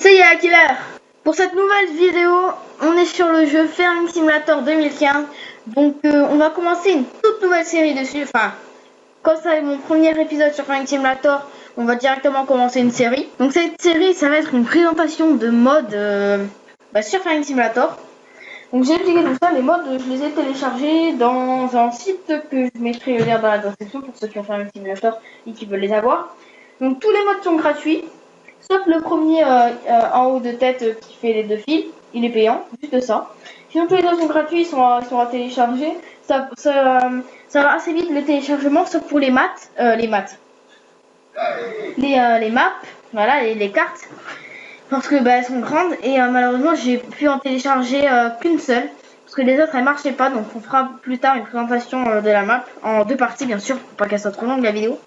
Ça y est, Killer. Pour cette nouvelle vidéo, on est sur le jeu Farming Simulator 2015. Donc on va commencer une toute nouvelle série dessus. Enfin, comme ça est mon premier épisode sur Farming Simulator, on va directement commencer une série. Donc cette série, ça va être une présentation de modes sur Farming Simulator. Donc j'ai expliqué tout ça, les modes, je les ai téléchargés dans un site que je mettrai le lien dans la description pour ceux qui ont Farming Simulator et qui veulent les avoir. Donc tous les modes sont gratuits. Sauf le premier en haut de tête qui fait les deux fils, il est payant, juste ça. Sinon tous les autres sont gratuits, ils sont à télécharger. Ça va assez vite le téléchargement, sauf pour les maps, voilà, les cartes, parce que elles sont grandes et malheureusement j'ai pu en télécharger qu'une seule, parce que les autres elles marchaient pas, donc on fera plus tard une présentation de la map en deux parties bien sûr, pour pas qu'elle soit trop longue la vidéo.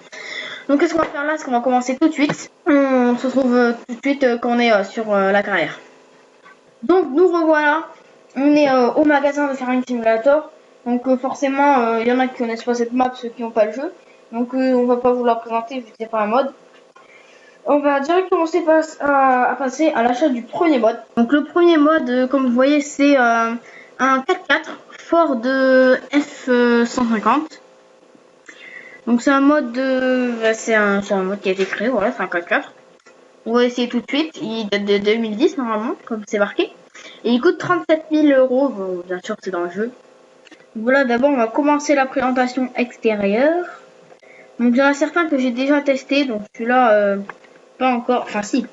Donc qu'est-ce qu'on va faire là? C'est qu'on va commencer tout de suite. On se retrouve tout de suite quand on est sur la carrière. Donc nous revoilà. On est au magasin de Farming Simulator. Donc forcément, il y en a qui connaissent pas cette map, ceux qui n'ont pas le jeu. Donc on va pas vous la présenter vu que c'est pas un mode. On va directement commencer à passer à l'achat du premier mode. Donc le premier mode, comme vous voyez, c'est un 4x4 Ford F-150. Donc c'est un mode c'est un mode qui a été créé, voilà, c'est un 4x4. On va essayer tout de suite, il date de 2010 normalement, comme c'est marqué. Et il coûte 37 000 €, bon, bien sûr c'est dans le jeu. Donc voilà, d'abord on va commencer la présentation extérieure. Donc il y en a certains que j'ai déjà testé, donc celui-là, pas encore, enfin si.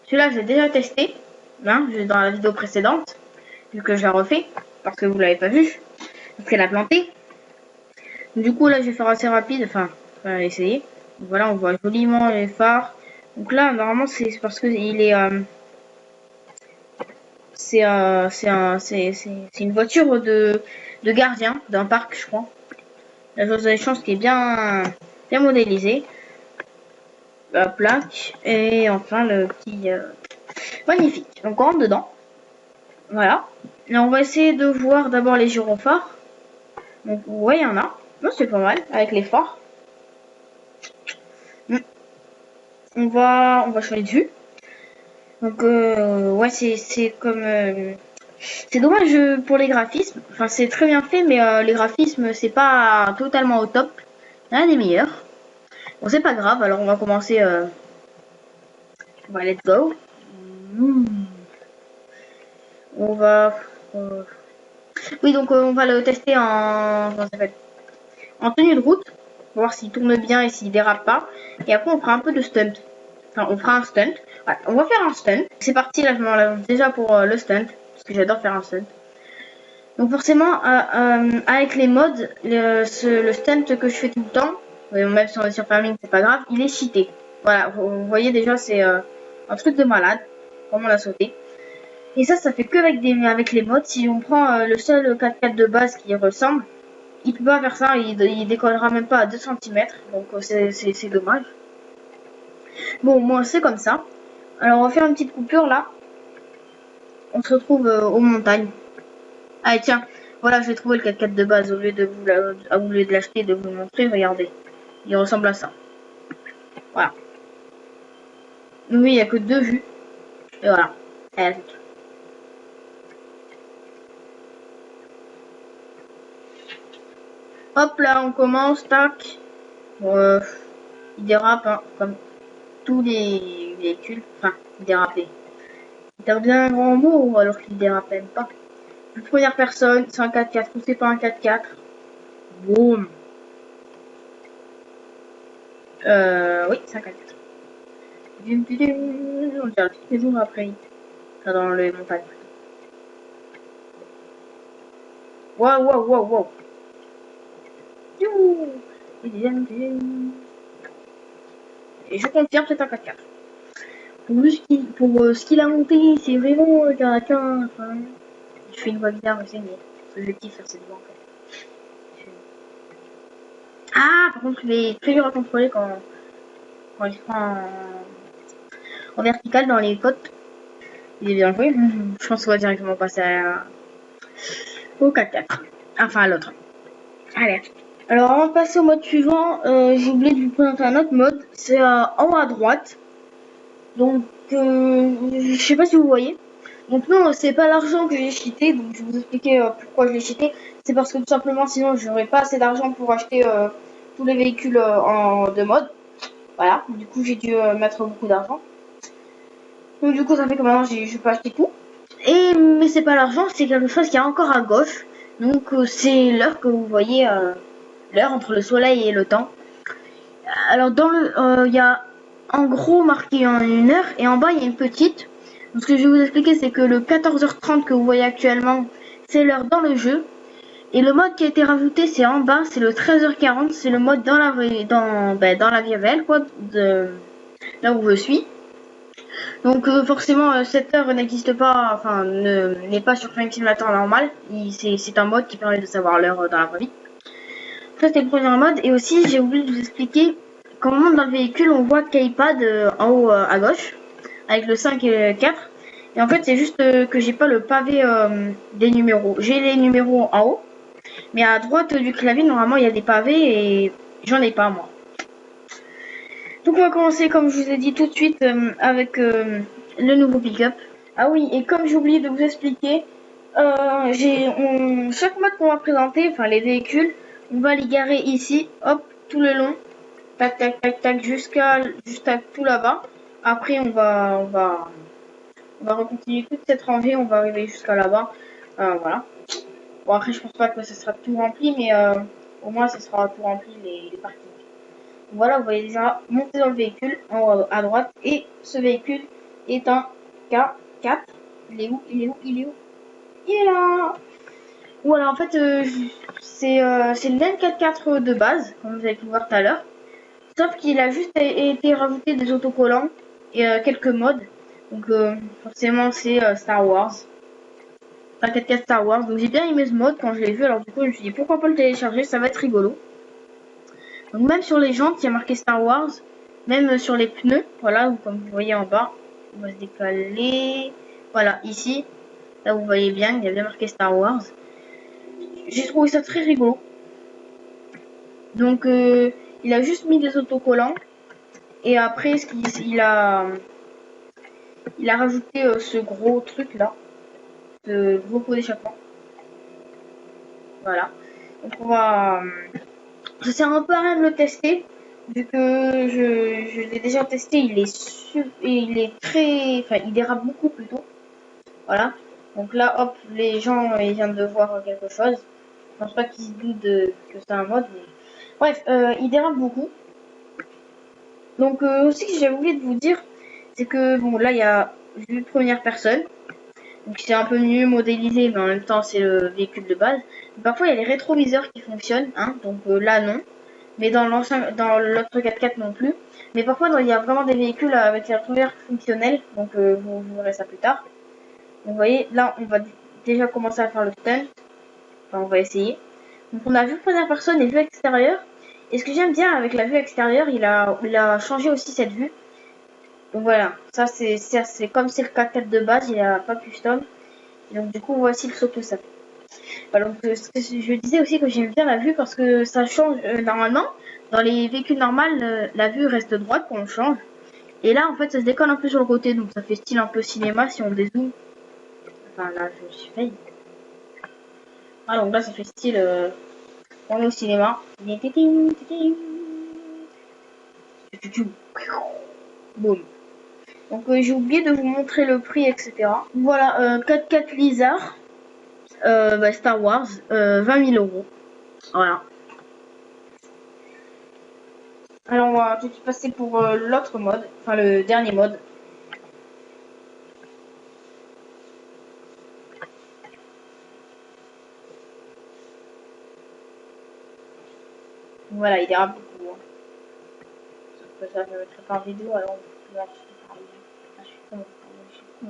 Celui-là j'ai déjà testé, hein, dans la vidéo précédente, vu que je l'ai refait, parce que vous l'avez pas vu, parce qu'elle a planté. Du coup là je vais faire assez rapide, enfin essayer. Donc, voilà, on voit joliment les phares. Donc là normalement c'est parce que il est c'est une voiture de gardien d'un parc, je crois. La chose de chance qui est bien modélisée. La plaque et enfin le petit magnifique. Donc on rentre dedans. Voilà. Et on va essayer de voir d'abord les gyrophares. Donc ouais, il y en a. Non, c'est pas mal avec les phares. On va changer de vue. Donc ouais, c'est comme c'est dommage pour les graphismes. Enfin, c'est très bien fait, mais les graphismes c'est pas totalement au top. Il y en a des meilleurs. Bon, c'est pas grave. Alors on va commencer. On va let's go. On va. Oui, donc on va le tester en tenue de route, pour voir s'il tourne bien et s'il dérape pas. Et après on fera un peu de stunt. Enfin, on fera un stunt. Voilà, on va faire un stunt. C'est parti, là je m'en lance déjà pour le stunt, parce que j'adore faire un stunt. Donc forcément, avec les mods, le stunt que je fais tout le temps, même si on est sur Farming, c'est pas grave, il est cheaté. Voilà, vous voyez déjà, c'est un truc de malade, comment on a sauté. Et ça fait que avec les mods. Si on prend le seul 4x4 de base qui ressemble, il peut pas faire ça, il décollera même pas à 2 cm, donc c'est dommage. Bon, moi c'est comme ça. Alors on va faire une petite coupure là. On se retrouve aux montagnes. Allez tiens, voilà, j'ai trouvé le 4x4 de base au lieu de l'acheter, de vous le montrer, regardez. Il ressemble à ça. Voilà. Oui, il n'y a que 2 vues. Et voilà. Hop là, on commence, tac. Bon, il dérape, hein, comme tous les véhicules. Enfin, il dérapait. Il tape bien un grand mot alors qu'il dérape même pas. Une première personne, c'est un 4x4 ou c'est pas un 4x4. Boum. Oui, c'est un 4x4. On dirait la petite maison après. Enfin, dans les montagnes. Waouh, waouh, waouh, waouh. Et je confirme, c'est un 4x4. Pour ce qu'il a monté, c'est vraiment un 4x4. Enfin, je fais une voix bizarre aussi, mais je kiffe faire cette voix en fait. Ah, par contre, il est très dur à contrôler quand il se prend en vertical dans les côtes. Il est bien joué. Je pense qu'on va directement passer au 4x4. Enfin, à l'autre. Allez. Alors, avant de passer au mode suivant, j'ai oublié de vous présenter un autre mode. C'est en haut à droite. Donc, je sais pas si vous voyez. Donc non, c'est pas l'argent que j'ai cheaté, donc je vais vous expliquer pourquoi je l'ai cheaté. C'est parce que tout simplement, sinon, j'aurais pas assez d'argent pour acheter tous les véhicules de mode. Voilà, du coup, j'ai dû mettre beaucoup d'argent. Donc du coup, ça fait que maintenant, je peux acheter tout. Mais c'est pas l'argent, c'est quelque chose qui est encore à gauche. Donc c'est l'heure que vous voyez, l'heure entre le soleil et le temps. Alors dans le, il y a en gros marqué une heure et en bas il y a une petite. Donc, ce que je vais vous expliquer, c'est que le 14h30 que vous voyez actuellement, c'est l'heure dans le jeu. Et le mode qui a été rajouté, c'est en bas, c'est le 13h40, c'est le mode dans la dans la vie réelle, quoi, là où je suis. Donc forcément, cette heure n'existe pas, enfin, n'est pas sur Flying Simulator normal. C'est un mode qui permet de savoir l'heure dans la vraie vie. Ça, c'était le premier mode. Et aussi, j'ai oublié de vous expliquer, quand on monte dans le véhicule, on voit Keypad en haut à gauche, avec le 5 et le 4. Et en fait, c'est juste que j'ai pas le pavé des numéros. J'ai les numéros en haut, mais à droite du clavier, normalement, il y a des pavés et j'en ai pas, moi. Donc, on va commencer, comme je vous ai dit, tout de suite avec le nouveau pick-up. Ah oui, et comme j'ai oublié de vous expliquer, chaque mode qu'on va présenter, enfin les véhicules, on va les garer ici, hop, tout le long, tac, tac, tac, tac, jusqu'à tout là-bas. Après, on va recontinuer toute cette rangée, on va arriver jusqu'à là-bas. Voilà. Bon, après, je pense pas que ce sera tout rempli, mais au moins, ce sera tout rempli les parkings. Voilà, vous voyez déjà monter dans le véhicule en haut à droite. Et ce véhicule est un K4. Il est où? Il est où? Il est où? Il est là! Voilà, en fait, c'est le même 4x4 de base, comme vous avez pu voir tout à l'heure. Sauf qu'il a juste été rajouté des autocollants et quelques mods. Donc, forcément, c'est Star Wars. Un 4x4 Star Wars. Donc, j'ai bien aimé ce mode quand je l'ai vu. Alors, du coup, je me suis dit pourquoi pas le télécharger, ça va être rigolo. Donc, même sur les jantes, il y a marqué Star Wars. Même sur les pneus, voilà, comme vous voyez en bas. On va se décaler. Voilà, ici. Là, vous voyez bien, il y a bien marqué Star Wars. J'ai trouvé ça très rigolo. Donc, il a juste mis des autocollants. Et après, il a rajouté ce gros truc là. Ce gros pot d'échappement. Voilà. Donc, on va. Ça sert un peu à rien de le tester. Vu que je l'ai déjà testé, il est très. Enfin, il dérape beaucoup plutôt. Voilà. Donc là, hop, les gens, ils viennent de voir quelque chose. Je pense pas qu'ils se doutent que c'est un mode. Mais... Bref, il dérape beaucoup. Donc aussi, que j'avais oublié de vous dire, c'est que bon, là, il y a vue première personne. Donc c'est un peu mieux modélisé, mais en même temps, c'est le véhicule de base. Parfois, il y a les rétroviseurs qui fonctionnent, hein. Donc là, non. Mais dans l'autre 4x4 non plus. Mais parfois, il y a vraiment des véhicules avec les rétroviseurs fonctionnels. Donc vous verrez ça plus tard. Donc, vous voyez, là, on va déjà commencer à faire le stunt. Enfin, on va essayer. Donc, on a vue première personne et vue extérieure. Et ce que j'aime bien avec la vue extérieure, il a changé aussi cette vue. Donc voilà, ça c'est comme c'est le 4x4 de base, il a pas custom. Et donc du coup, voici le saut que ça fait. Voilà, donc je disais aussi que j'aime bien la vue parce que ça change normalement. Dans les véhicules normaux, la vue reste droite quand on change. Et là, en fait, ça se décolle un peu sur le côté, donc ça fait style un peu cinéma si on dézoome. Enfin là, je suis failli. Ah, donc là, ça fait style. On est au cinéma. Boum. Donc, j'ai oublié de vous montrer le prix, etc. Voilà, 4x4 Lizard, Star Wars, 20 000 euros. Voilà. Alors, on va tout de suite passer pour l'autre mode, enfin le dernier mode. Voilà, il dérape beaucoup. Hein. Ça, je mettrai pas en vidéo, alors on va parler. Ah, je suis con, je suis con,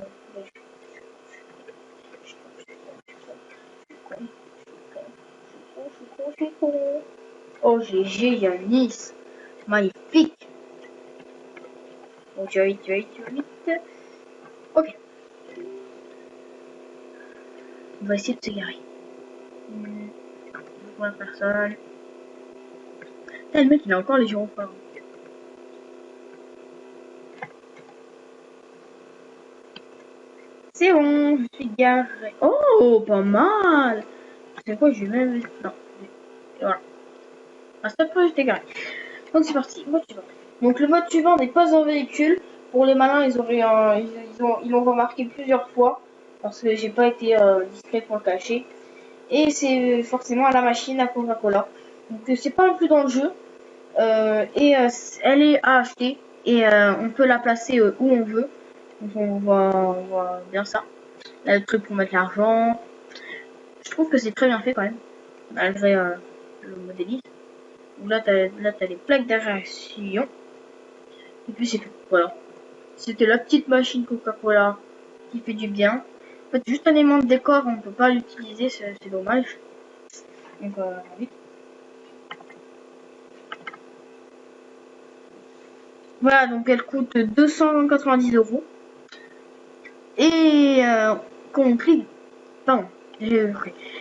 je suis con. Je suis con. Oh, GG, il y a Nice. Magnifique. Oh, tu vas vite, tu vas vite, tu vas vite. Ok. On va essayer de se garer. Pour personne. Putain, le mec, il a encore les gyrophares. C'est bon, je suis garé. Oh, pas mal. C'est quoi, j'ai même... Non. Et voilà. À cette fois, j'étais garé. Donc c'est parti, mode suivant. Donc le mode suivant n'est pas un véhicule. Pour les malins, ils l'ont remarqué plusieurs fois. Parce que j'ai pas été discret pour le cacher. Et c'est forcément à la machine à Coca-Cola. Donc c'est pas inclus dans le jeu. Elle est à acheter. Et on peut la placer où on veut. Donc on voit bien ça. Là, le truc pour mettre l'argent. Je trouve que c'est très bien fait quand même. Malgré le modélisme. Donc là, t'as les plaques d'aération. Et puis c'est tout. Voilà. C'était la petite machine Coca-Cola qui fait du bien. En fait, juste un élément de décor, on peut pas l'utiliser, c'est dommage. Donc, vite. Voilà, donc elle coûte 290 €. Et quand on clique, pardon,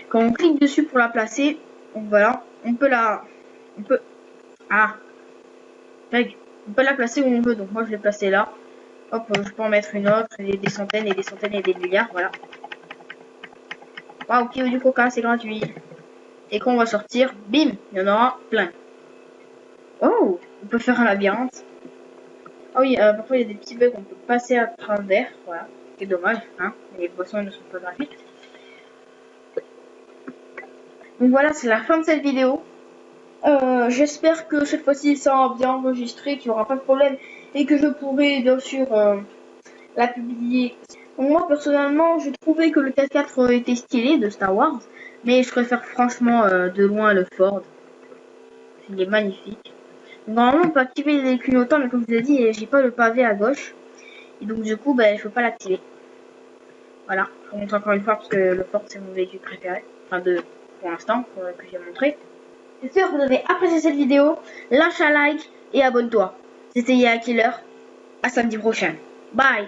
quand on clique dessus pour la placer, donc voilà, on peut on peut la placer où on veut. Donc moi je l'ai placée là. Hop, je peux en mettre une autre, et des centaines et des centaines et des milliards, voilà. Waouh, qui veut du coca, c'est gratuit. Et quand on va sortir, bim, il y en aura plein. Oh, on peut faire un labyrinthe. Ah oui, parfois il y a des petits bugs, on peut passer à travers, voilà. C'est dommage, hein, les boissons ne sont pas gratuites. Donc voilà, c'est la fin de cette vidéo. J'espère que cette fois-ci ça sera bien enregistré, qu'il n'y aura pas de problème et que je pourrai bien sûr la publier. Donc moi personnellement, je trouvais que le 4x4 était stylé de Star Wars, mais je préfère franchement de loin le Ford. Il est magnifique. Normalement on peut activer les clignotants, mais comme je vous ai dit, j'ai pas le pavé à gauche. Et donc du coup, je peux pas l'activer. Voilà, je vous montre encore une fois parce que le Ford c'est mon véhicule préféré. Enfin pour l'instant, que j'ai montré. J'espère que vous avez apprécié cette vidéo. Lâche un like et abonne-toi. C'était Yaya Killer. À samedi prochain. Bye.